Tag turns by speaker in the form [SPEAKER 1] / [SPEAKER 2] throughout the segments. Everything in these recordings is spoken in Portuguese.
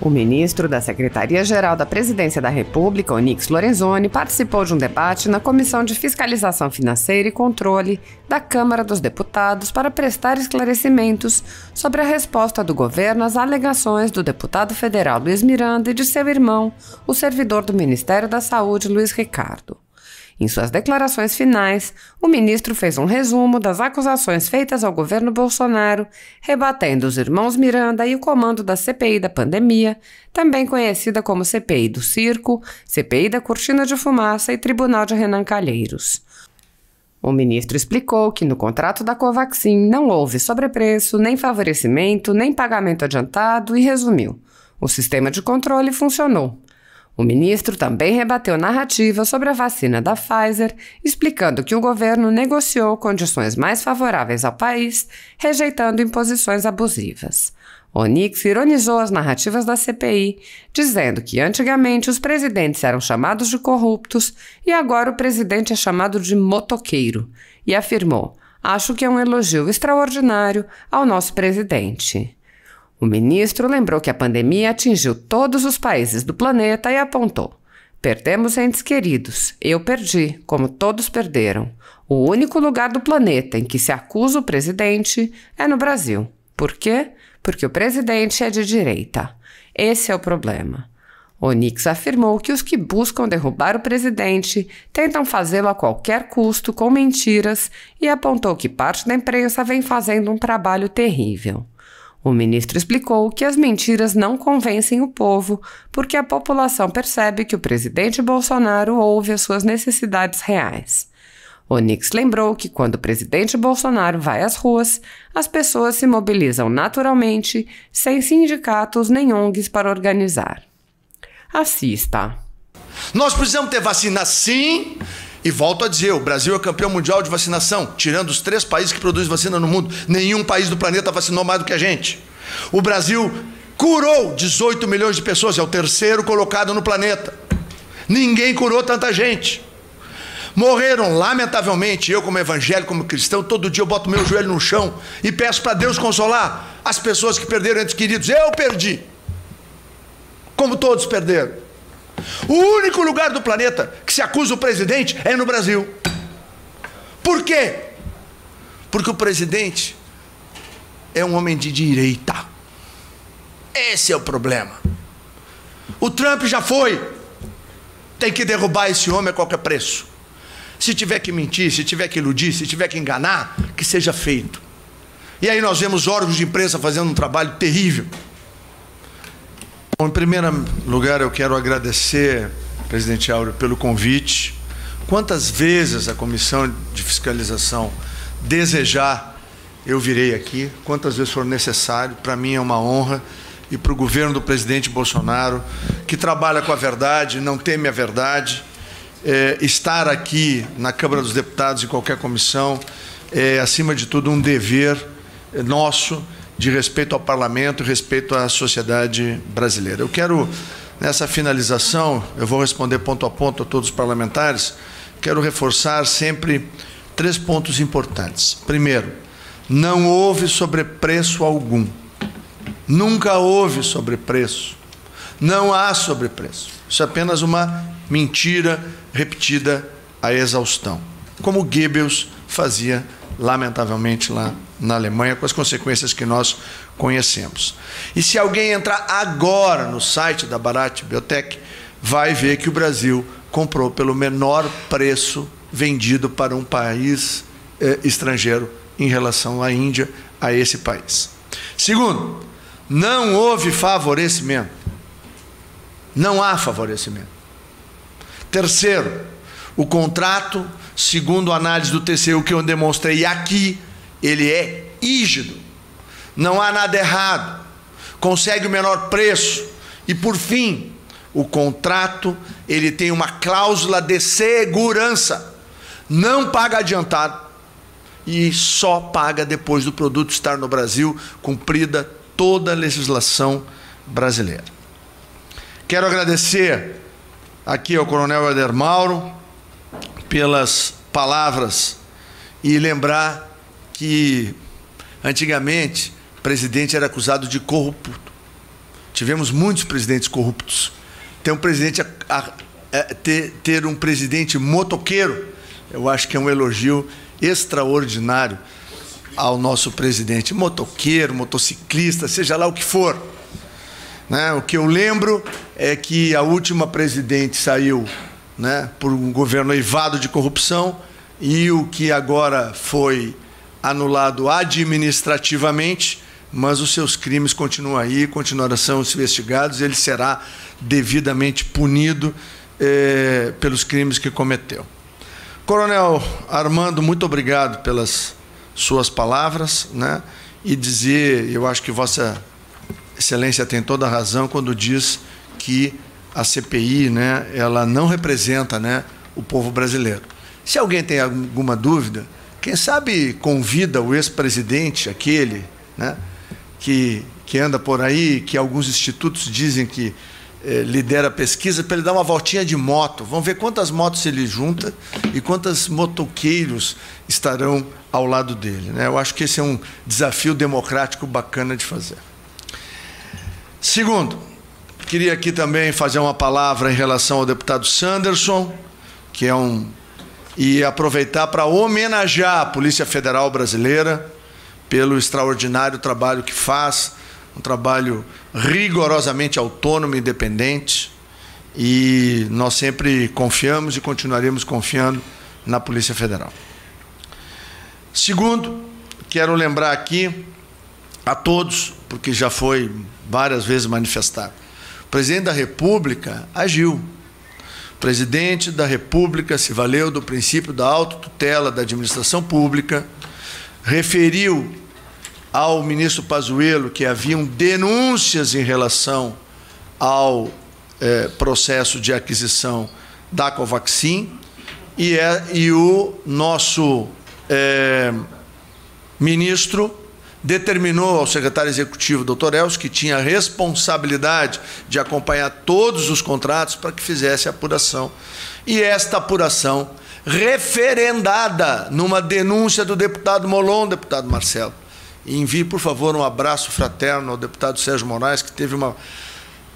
[SPEAKER 1] O ministro da Secretaria-Geral da Presidência da República, Onyx Lorenzoni, participou de um debate na Comissão de Fiscalização Financeira e Controle da Câmara dos Deputados para prestar esclarecimentos sobre a resposta do governo às alegações do deputado federal Luiz Miranda e de seu irmão, o servidor do Ministério da Saúde, Luiz Ricardo. Em suas declarações finais, o ministro fez um resumo das acusações feitas ao governo Bolsonaro, rebatendo os irmãos Miranda e o comando da CPI da pandemia, também conhecida como CPI do Circo, CPI da Cortina de Fumaça e Tribunal de Renan Calheiros. O ministro explicou que no contrato da Covaxin não houve sobrepreço, nem favorecimento, nem pagamento adiantado e resumiu: o sistema de controle funcionou. O ministro também rebateu narrativa sobre a vacina da Pfizer, explicando que o governo negociou condições mais favoráveis ao país, rejeitando imposições abusivas. Onyx ironizou as narrativas da CPI, dizendo que antigamente os presidentes eram chamados de corruptos e agora o presidente é chamado de motoqueiro, e afirmou: "Acho que é um elogio extraordinário ao nosso presidente." O ministro lembrou que a pandemia atingiu todos os países do planeta e apontou: "Perdemos entes queridos. Eu perdi, como todos perderam. O único lugar do planeta em que se acusa o presidente é no Brasil. Por quê? Porque o presidente é de direita. Esse é o problema." Onyx afirmou que os que buscam derrubar o presidente tentam fazê-lo a qualquer custo com mentiras e apontou que parte da imprensa vem fazendo um trabalho terrível. O ministro explicou que as mentiras não convencem o povo porque a população percebe que o presidente Bolsonaro ouve as suas necessidades reais. Onyx lembrou que quando o presidente Bolsonaro vai às ruas, as pessoas se mobilizam naturalmente, sem sindicatos nem ONGs para organizar. Assista.
[SPEAKER 2] Nós precisamos ter vacina sim. E volto a dizer, o Brasil é campeão mundial de vacinação, tirando os 3 países que produzem vacina no mundo. Nenhum país do planeta vacinou mais do que a gente. O Brasil curou 18 milhões de pessoas, é o 3º colocado no planeta. Ninguém curou tanta gente. Morreram, lamentavelmente, eu como evangélico, como cristão, todo dia eu boto meu joelho no chão e peço para Deus consolar as pessoas que perderam entes queridos. Eu perdi, como todos perderam. O único lugar do planeta que se acusa o presidente é no Brasil. Por quê? Porque o presidente é um homem de direita. Esse é o problema. O Trump já foi. Tem que derrubar esse homem a qualquer preço. Se tiver que mentir, se tiver que iludir, se tiver que enganar, que seja feito. E aí nós vemos órgãos de imprensa fazendo um trabalho terrível. Bom, em primeiro lugar, eu quero agradecer, presidente Áureo, pelo convite. Quantas vezes a Comissão de Fiscalização desejar, eu virei aqui. Quantas vezes for necessário. Para mim é uma honra. E para o governo do presidente Bolsonaro, que trabalha com a verdade, não teme a verdade, estar aqui na Câmara dos Deputados, em qualquer comissão, é, acima de tudo, um dever nosso, de respeito ao parlamento e respeito à sociedade brasileira. Eu quero, nessa finalização, eu vou responder ponto a ponto a todos os parlamentares, quero reforçar sempre 3 pontos importantes. Primeiro, não houve sobrepreço algum. Nunca houve sobrepreço. Não há sobrepreço. Isso é apenas uma mentira repetida à exaustão, como Goebbels fazia, lamentavelmente, lá na Alemanha, com as consequências que nós conhecemos. E se alguém entrar agora no site da Bharat Biotech, vai ver que o Brasil comprou pelo menor preço vendido para um país estrangeiro em relação à Índia, a esse país. Segundo, não houve favorecimento. Não há favorecimento. Terceiro, o contrato, segundo a análise do TCU que eu demonstrei aqui, ele é rígido, não há nada errado, consegue o menor preço. E por fim, o contrato, ele tem uma cláusula de segurança, não paga adiantado e só paga depois do produto estar no Brasil, cumprida toda a legislação brasileira. Quero agradecer aqui ao coronel Helder Mauro pelas palavras e lembrar que antigamente o presidente era acusado de corrupto. tivemos muitos presidentes corruptos. Ter um presidente motoqueiro, eu acho que é um elogio extraordinário ao nosso presidente. Motoqueiro, motociclista, seja lá o que for, né? O que eu lembro é que a última presidente saiu, né, por um governo eivado de corrupção, e o que agora foi anulado administrativamente, mas os seus crimes continuam aí, continuarão sendo investigados, e ele será devidamente punido pelos crimes que cometeu. Coronel Armando, muito obrigado pelas suas palavras, né? E dizer, eu acho que Vossa Excelência tem toda a razão quando diz que a CPI, né, ela não representa, né, o povo brasileiro. Se alguém tem alguma dúvida, quem sabe convida o ex-presidente, aquele, né, que anda por aí, que alguns institutos dizem que lidera a pesquisa, para ele dar uma voltinha de moto. Vamos ver quantas motos ele junta e quantos motoqueiros estarão ao lado dele, né? Eu acho que esse é um desafio democrático bacana de fazer. Segundo, queria aqui também fazer uma palavra em relação ao deputado Sanderson, que é e aproveitar para homenagear a Polícia Federal Brasileira pelo extraordinário trabalho que faz, um trabalho rigorosamente autônomo e independente, e nós sempre confiamos e continuaremos confiando na Polícia Federal. Segundo, quero lembrar aqui a todos, porque já foi várias vezes manifestado, o presidente da República agiu. O presidente da República se valeu do princípio da autotutela da administração pública, referiu ao ministro Pazuello que haviam denúncias em relação ao processo de aquisição da Covaxin, e o nosso ministro determinou ao secretário executivo, doutor Elcio, que tinha a responsabilidade de acompanhar todos os contratos, para que fizesse a apuração. E esta apuração, referendada numa denúncia do deputado Molon, deputado Marcelo. E envie, por favor, um abraço fraterno ao deputado Sérgio Moraes, que teve uma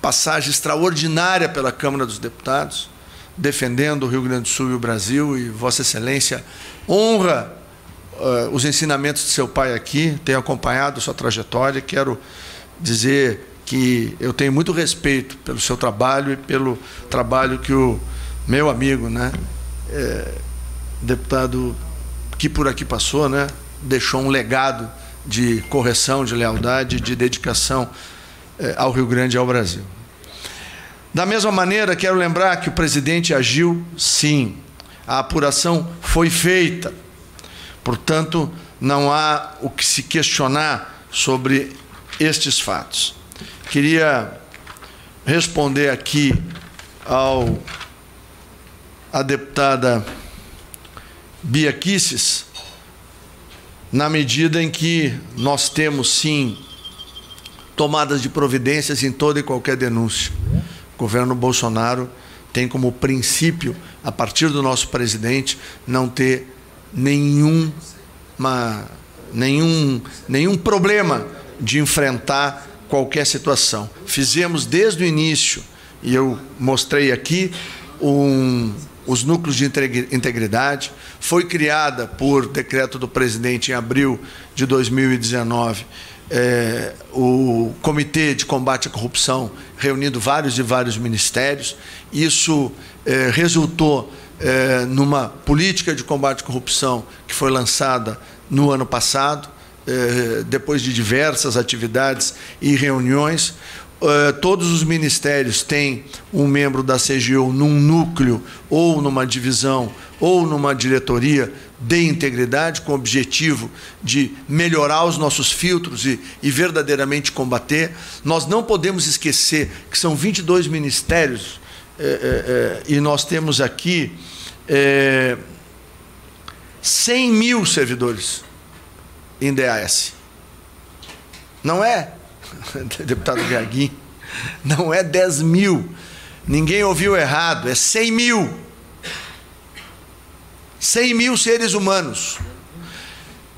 [SPEAKER 2] passagem extraordinária pela Câmara dos Deputados, defendendo o Rio Grande do Sul e o Brasil, e Vossa Excelência honra os ensinamentos de seu pai aqui, tenho acompanhado sua trajetória. Quero dizer que eu tenho muito respeito pelo seu trabalho e pelo trabalho que o meu amigo, né, deputado que por aqui passou, né, deixou um legado de correção, de lealdade, de dedicação ao Rio Grande e ao Brasil. Da mesma maneira, quero lembrar que o presidente agiu, sim, a apuração foi feita. Portanto, não há o que se questionar sobre estes fatos. Queria responder aqui à deputada Bia Kicis, na medida em que nós temos, sim, tomadas de providências em toda e qualquer denúncia. O governo Bolsonaro tem como princípio, a partir do nosso presidente, não ter nenhum problema de enfrentar qualquer situação. Fizemos desde o início, e eu mostrei aqui, os núcleos de integridade. Foi criada por decreto do presidente em abril de 2019 o Comitê de Combate à Corrupção, reunindo vários e vários ministérios. Isso resultou numa política de combate à corrupção que foi lançada no ano passado, depois de diversas atividades e reuniões. Todos os ministérios têm um membro da CGU num núcleo, ou numa divisão, ou numa diretoria de integridade, com o objetivo de melhorar os nossos filtros e verdadeiramente combater. Nós não podemos esquecer que são 22 ministérios, e nós temos aqui 100 mil servidores em DAS. Não é, deputado Gaguinho, não é 10 mil. Ninguém ouviu errado, é 100 mil. 100 mil seres humanos.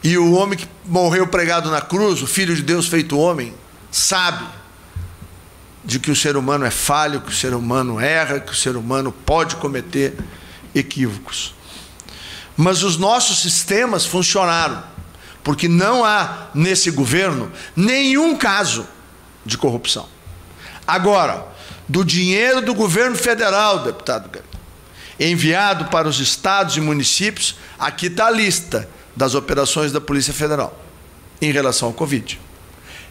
[SPEAKER 2] E o homem que morreu pregado na cruz, o Filho de Deus feito homem, sabe de que o ser humano é falho, que o ser humano erra, que o ser humano pode cometer equívocos. Mas os nossos sistemas funcionaram, porque não há nesse governo nenhum caso de corrupção. Agora, do dinheiro do governo federal, deputado Gari, enviado para os estados e municípios, aqui está a lista das operações da Polícia Federal em relação ao Covid.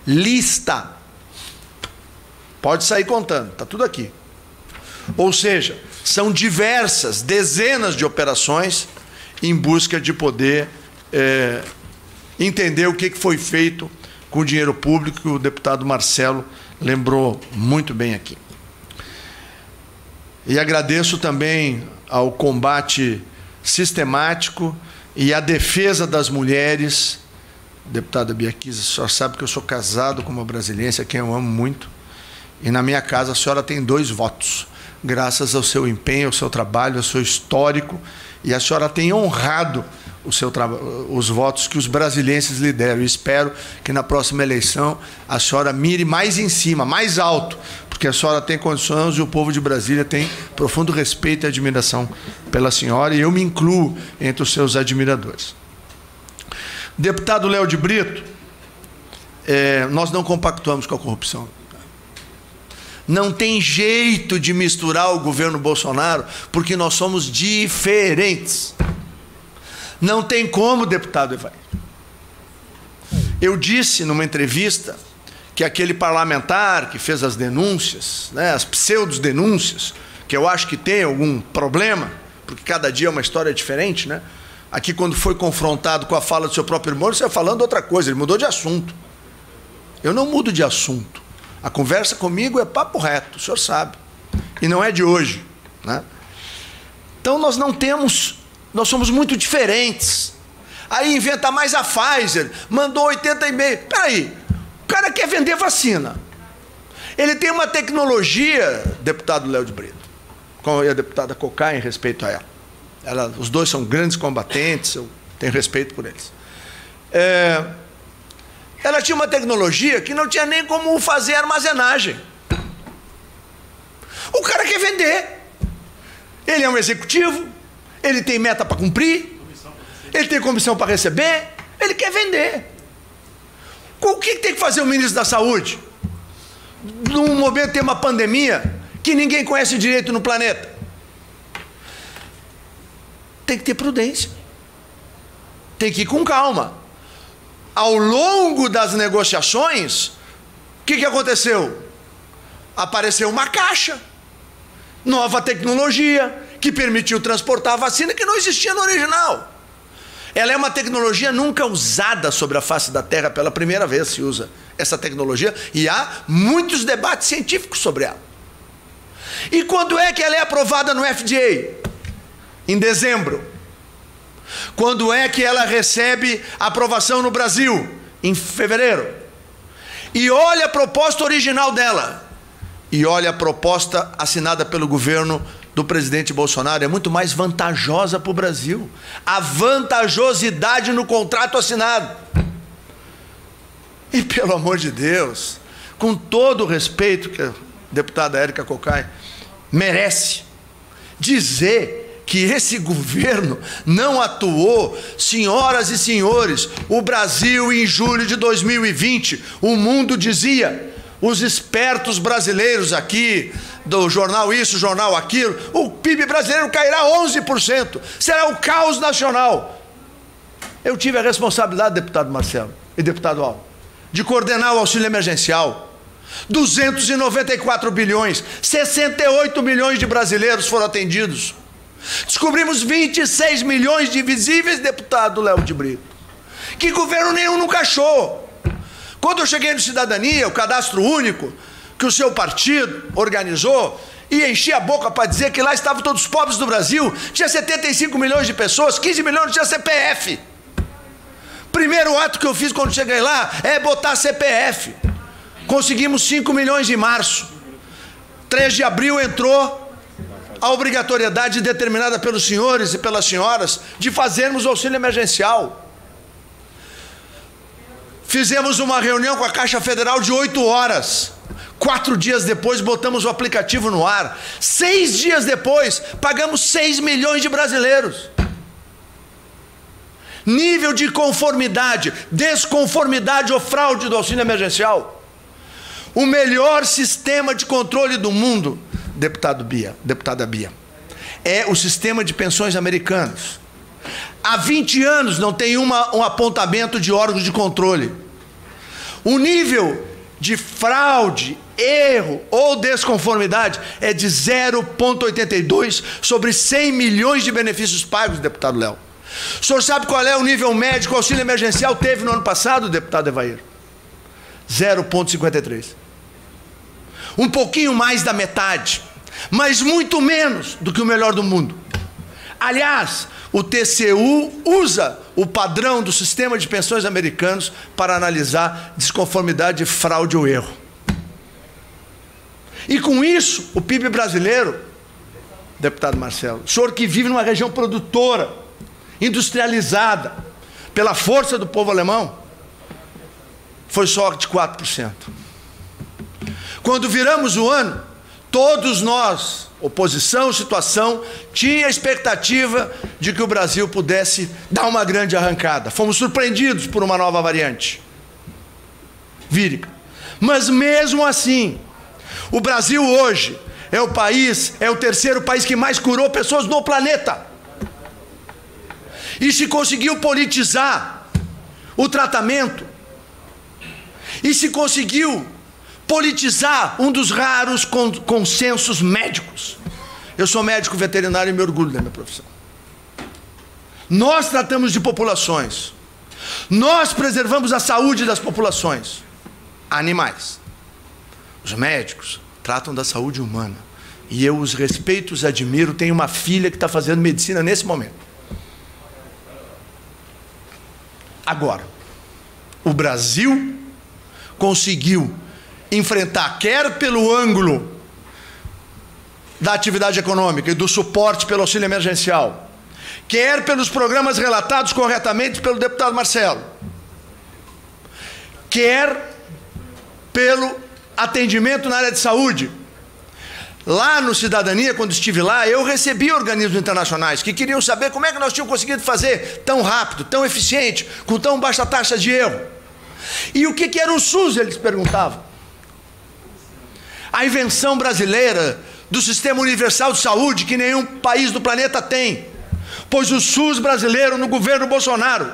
[SPEAKER 2] Lista. Pode sair contando, está tudo aqui. Ou seja, são diversas, dezenas de operações em busca de poder entender o que foi feito com o dinheiro público, que o deputado Marcelo lembrou muito bem aqui. E agradeço também ao combate sistemático e à defesa das mulheres. Deputada Bia Kiss, a senhora sabe que eu sou casado com uma brasiliense, a quem eu amo muito, e na minha casa a senhora tem 2 votos, graças ao seu empenho, ao seu trabalho, ao seu histórico, e a senhora tem honrado os votos que os brasilienses lhe deram. E espero que na próxima eleição a senhora mire mais em cima, mais alto, porque a senhora tem condições e o povo de Brasília tem profundo respeito e admiração pela senhora, e eu me incluo entre os seus admiradores. Deputado Léo de Brito, nós não compactuamos com a corrupção. Não tem jeito de misturar o governo Bolsonaro, porque nós somos diferentes. Não tem como, deputado Evair. Eu disse numa entrevista que aquele parlamentar que fez as denúncias, né, as pseudo-denúncias, que eu acho que tem algum problema, porque cada dia é uma história diferente, né? Aqui, quando foi confrontado com a fala do seu próprio irmão, ele saiu falando outra coisa, ele mudou de assunto. Eu não mudo de assunto. A conversa comigo é papo reto, o senhor sabe. E não é de hoje, né? Então nós somos muito diferentes. Aí inventa mais a Pfizer, mandou 80,5. Peraí, o cara quer vender vacina. Ele tem uma tecnologia, deputado Léo de Brito, com a deputada Cocai, em respeito a ela. Os dois são grandes combatentes, eu tenho respeito por eles. Ela tinha uma tecnologia que não tinha nem como fazer armazenagem. O cara quer vender. Ele é um executivo, ele tem meta para cumprir, ele tem comissão para receber, ele quer vender. O que tem que fazer o ministro da Saúde? Num momento tem uma pandemia que ninguém conhece direito no planeta. Tem que ter prudência. Tem que ir com calma. Ao longo das negociações, o que aconteceu? Apareceu uma caixa, nova tecnologia, que permitiu transportar a vacina que não existia no original. Ela é uma tecnologia nunca usada sobre a face da Terra, pela primeira vez se usa essa tecnologia, e há muitos debates científicos sobre ela. E quando é que ela é aprovada no FDA? Em dezembro. Quando é que ela recebe aprovação no Brasil? Em fevereiro. E olha a proposta original dela. E olha a proposta assinada pelo governo do presidente Bolsonaro. É muito mais vantajosa para o Brasil. A vantajosidade no contrato assinado. E pelo amor de Deus, com todo o respeito que a deputada Érica Cocai merece, dizer que esse governo não atuou. Senhoras e senhores, o Brasil em julho de 2020, o mundo dizia, os espertos brasileiros aqui, do jornal isso, jornal aquilo, o PIB brasileiro cairá 11%, será o caos nacional. Eu tive a responsabilidade, deputado Marcelo e deputado Alves, de coordenar o auxílio emergencial. 294 bilhões, 68 milhões de brasileiros foram atendidos. Descobrimos 26 milhões de invisíveis, deputado Léo de Brito, que governo nenhum nunca achou. Quando eu cheguei no Cidadania, o cadastro único, que o seu partido organizou, e enchi a boca para dizer que lá estavam todos os pobres do Brasil, tinha 75 milhões de pessoas, 15 milhões não tinha CPF. Primeiro ato que eu fiz quando cheguei lá é botar CPF. Conseguimos 5 milhões em março. 3 de abril entrou a obrigatoriedade determinada pelos senhores e pelas senhoras de fazermos o auxílio emergencial. Fizemos uma reunião com a Caixa Federal de 8 horas. 4 dias depois, botamos o aplicativo no ar. 6 dias depois, pagamos 6 milhões de brasileiros. Nível de conformidade, desconformidade ou fraude do auxílio emergencial. O melhor sistema de controle do mundo, deputada Bia, é o sistema de pensões americanos. Há 20 anos não tem um apontamento de órgãos de controle. O nível de fraude, erro ou desconformidade é de 0,82 sobre 100 milhões de benefícios pagos, deputado Léo. O senhor sabe qual é o nível médio que o auxílio emergencial teve no ano passado, deputado Evair? 0,53. Um pouquinho mais da metade, mas muito menos do que o melhor do mundo. Aliás, o TCU usa o padrão do sistema de pensões americanos para analisar desconformidade, fraude ou erro. E com isso, o PIB brasileiro, deputado Marcelo, o senhor que vive numa região produtora, industrializada, pela força do povo alemão, foi só de 4%. Quando viramos o ano, todos nós, oposição, situação, tinha a expectativa de que o Brasil pudesse dar uma grande arrancada. Fomos surpreendidos por uma nova variante vírica. Mas mesmo assim, o Brasil hoje é o terceiro país que mais curou pessoas no planeta. E se conseguiu politizar o tratamento, e se conseguiu politizar um dos raros consensos médicos. Eu sou médico veterinário e me orgulho da minha profissão. Nós tratamos de populações. Nós preservamos a saúde das populações. Animais. Os médicos tratam da saúde humana. E eu os respeito, os admiro. Tenho uma filha que está fazendo medicina nesse momento. Agora, o Brasil conseguiu enfrentar, quer pelo ângulo da atividade econômica e do suporte pelo auxílio emergencial, quer pelos programas relatados corretamente pelo deputado Marcelo, quer pelo atendimento na área de saúde. Lá no Cidadania, quando estive lá, eu recebi organismos internacionais que queriam saber como é que nós tínhamos conseguido fazer tão rápido, tão eficiente, com tão baixa taxa de erro. E o que era o SUS, eles perguntavam. A invenção brasileira do Sistema Universal de Saúde, que nenhum país do planeta tem, pois o SUS brasileiro, no governo Bolsonaro,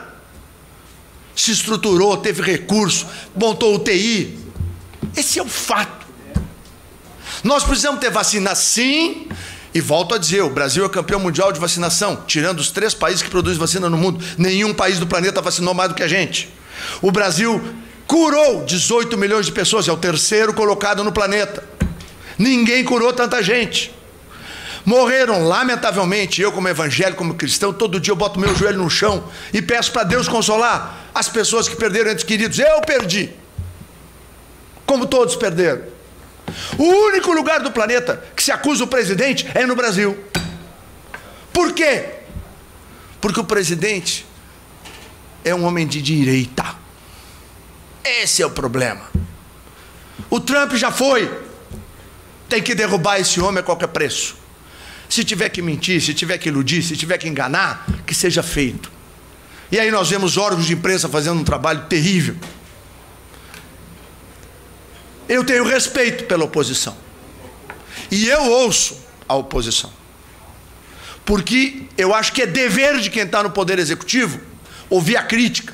[SPEAKER 2] se estruturou, teve recurso, montou UTI. Esse é o fato. Nós precisamos ter vacina sim, e volto a dizer, o Brasil é campeão mundial de vacinação, tirando os 3 países que produzem vacina no mundo, nenhum país do planeta vacinou mais do que a gente. O Brasil curou 18 milhões de pessoas, é o terceiro colocado no planeta. Ninguém curou tanta gente. Morreram, lamentavelmente, eu como evangélico, como cristão, todo dia eu boto meu joelho no chão e peço para Deus consolar as pessoas que perderam entes queridos. Eu perdi, como todos perderam. O único lugar do planeta que se acusa o presidente é no Brasil. Por quê? Porque o presidente é um homem de direita. Esse é o problema. O Trump já foi. Tem que derrubar esse homem a qualquer preço. Se tiver que mentir, se tiver que iludir, se tiver que enganar, que seja feito. E aí nós vemos órgãos de imprensa fazendo um trabalho terrível. Eu tenho respeito pela oposição. E eu ouço a oposição. Porque eu acho que é dever de quem está no poder executivo ouvir a crítica,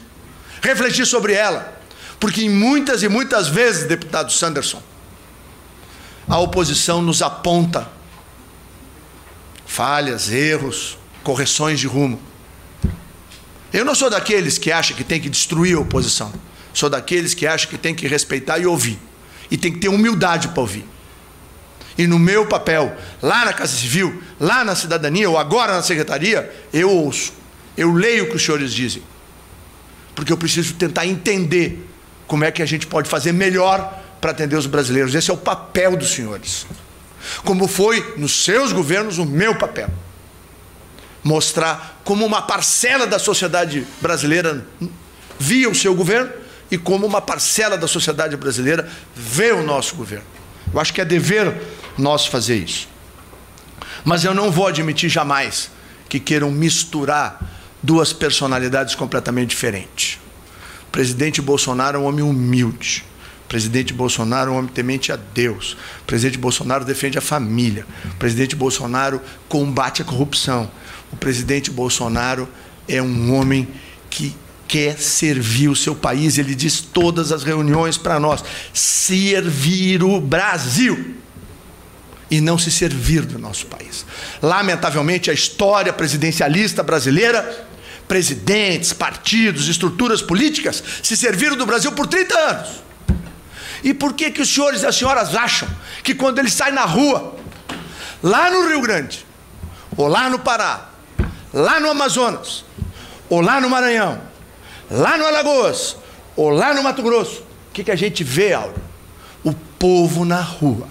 [SPEAKER 2] refletir sobre ela. Porque muitas e muitas vezes, deputado Sanderson, a oposição nos aponta falhas, erros, correções de rumo. Eu não sou daqueles que acham que tem que destruir a oposição. Sou daqueles que acham que tem que respeitar e ouvir. E tem que ter humildade para ouvir. E no meu papel, lá na Casa Civil, lá na Cidadania, ou agora na Secretaria, eu ouço. Eu leio o que os senhores dizem. Porque eu preciso tentar entender como é que a gente pode fazer melhor para atender os brasileiros. Esse é o papel dos senhores. Como foi nos seus governos o meu papel. Mostrar como uma parcela da sociedade brasileira via o seu governo e como uma parcela da sociedade brasileira vê o nosso governo. Eu acho que é dever nosso fazer isso. Mas eu não vou admitir jamais que queiram misturar duas personalidades completamente diferentes. O presidente Bolsonaro é um homem humilde. O presidente Bolsonaro é um homem temente a Deus. O presidente Bolsonaro defende a família. O presidente Bolsonaro combate a corrupção. O presidente Bolsonaro é um homem que quer servir o seu país. Ele diz todas as reuniões para nós: servir o Brasil e não se servir do nosso país. Lamentavelmente, a história presidencialista brasileira, presidentes, partidos, estruturas políticas se serviram do Brasil por 30 anos. E por que os senhores e as senhoras acham que quando eles saem na rua, lá no Rio Grande, ou lá no Pará, lá no Amazonas, ou lá no Maranhão, lá no Alagoas, ou lá no Mato Grosso, o que a gente vê, Auro? O povo na rua.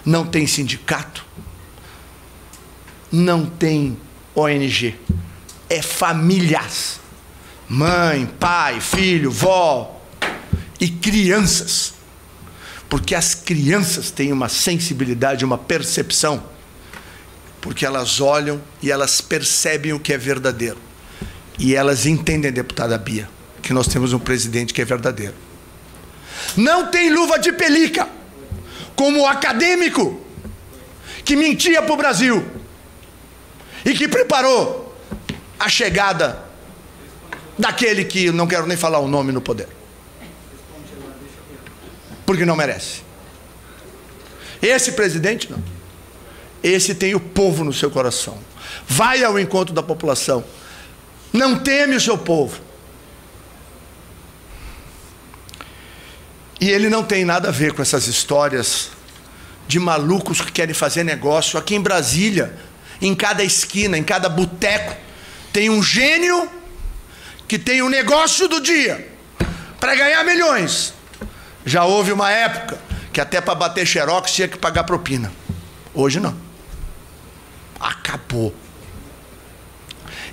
[SPEAKER 2] Não tem sindicato, não tem ONG, é famílias, mãe, pai, filho, vó e crianças, porque as crianças têm uma sensibilidade, uma percepção, porque elas olham e elas percebem o que é verdadeiro, e elas entendem, deputada Bia, que nós temos um presidente que é verdadeiro. Não tem luva de pelica, como o acadêmico que mentia para o Brasil e que preparou a chegada daquele que não quero nem falar o nome no poder, porque não merece. Esse presidente não. Esse tem o povo no seu coração. Vai ao encontro da população. Não teme o seu povo. E ele não tem nada a ver com essas histórias de malucos que querem fazer negócio. Aqui em Brasília, em cada esquina, em cada boteco, tem um gênio que tem um negócio do dia para ganhar milhões. Já houve uma época que até para bater xerox tinha que pagar propina. Hoje não. Acabou.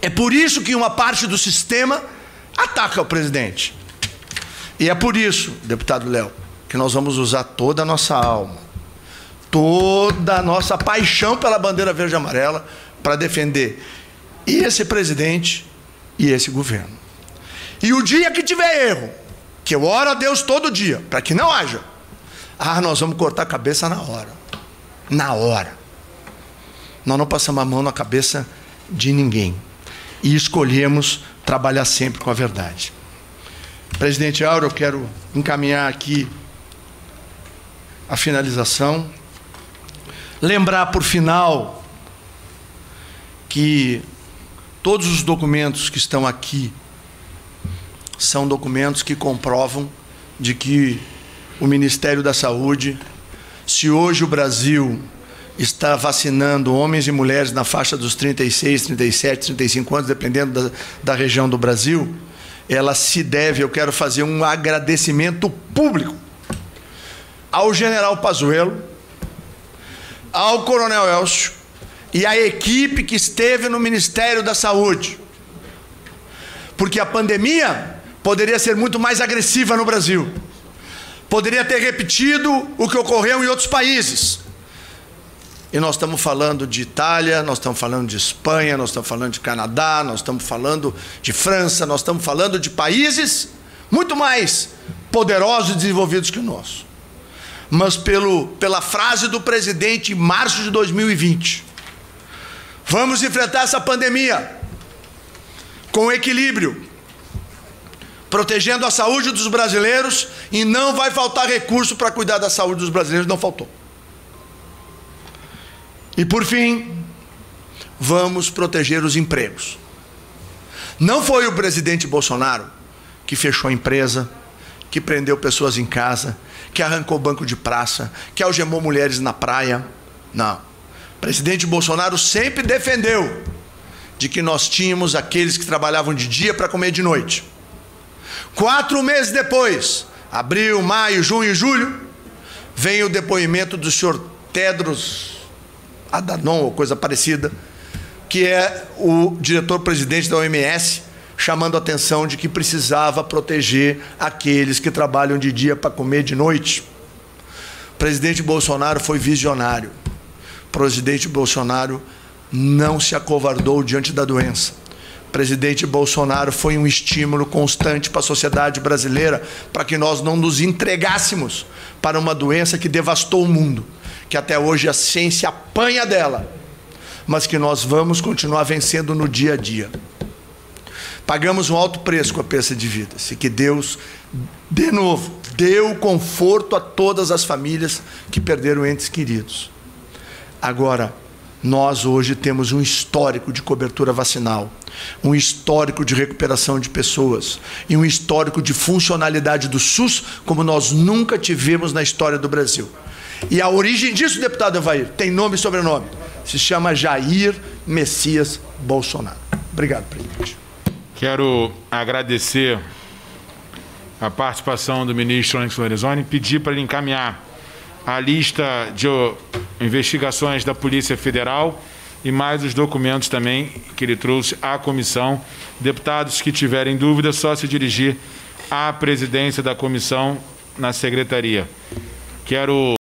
[SPEAKER 2] É por isso que uma parte do sistema ataca o presidente. E é por isso, deputado Léo, que nós vamos usar toda a nossa alma, toda a nossa paixão pela bandeira verde e amarela para defender esse presidente e esse governo. E o dia que tiver erro, que eu oro a Deus todo dia, para que não haja, nós vamos cortar a cabeça na hora. Na hora. Nós não passamos a mão na cabeça de ninguém. E escolhemos trabalhar sempre com a verdade. Presidente Auro, eu quero encaminhar aqui a finalização. Lembrar, por final, que todos os documentos que estão aqui são documentos que comprovam de que o Ministério da Saúde, se hoje o Brasil está vacinando homens e mulheres na faixa dos 36, 37, 35 anos, dependendo da região do Brasil, ela se deve, eu quero fazer um agradecimento público ao general Pazuello, ao coronel Elcio e à equipe que esteve no Ministério da Saúde. Porque a pandemia poderia ser muito mais agressiva no Brasil. Poderia ter repetido o que ocorreu em outros países. E nós estamos falando de Itália, nós estamos falando de Espanha, nós estamos falando de Canadá, nós estamos falando de França, nós estamos falando de países muito mais poderosos e desenvolvidos que o nosso. Mas pela frase do presidente em março de 2020, vamos enfrentar essa pandemia com equilíbrio, protegendo a saúde dos brasileiros, e não vai faltar recurso para cuidar da saúde dos brasileiros, não faltou. E por fim, vamos proteger os empregos. Não foi o presidente Bolsonaro que fechou a empresa, que prendeu pessoas em casa, que arrancou banco de praça, que algemou mulheres na praia. Não. O presidente Bolsonaro sempre defendeu de que nós tínhamos aqueles que trabalhavam de dia para comer de noite. 4 meses depois, abril, maio, junho e julho, vem o depoimento do senhor Tedros Adhanom, ou coisa parecida, que é o diretor-presidente da OMS, chamando a atenção de que precisava proteger aqueles que trabalham de dia para comer de noite. O presidente Bolsonaro foi visionário. O presidente Bolsonaro não se acovardou diante da doença. O presidente Bolsonaro foi um estímulo constante para a sociedade brasileira para que nós não nos entregássemos para uma doença que devastou o mundo, que até hoje a ciência apanha dela, mas que nós vamos continuar vencendo no dia a dia. Pagamos um alto preço com a perda de vidas e que Deus, de novo, deu conforto a todas as famílias que perderam entes queridos. Agora, nós hoje temos um histórico de cobertura vacinal, um histórico de recuperação de pessoas e um histórico de funcionalidade do SUS como nós nunca tivemos na história do Brasil. E a origem disso, deputado Evair, tem nome e sobrenome. Se chama Jair Messias Bolsonaro. Obrigado, presidente.
[SPEAKER 3] Quero agradecer a participação do ministro Onyx Lorenzoni, pedir para ele encaminhar a lista de investigações da Polícia Federal e mais os documentos também que ele trouxe à comissão. Deputados que tiverem dúvidas, só se dirigir à presidência da comissão na secretaria. Quero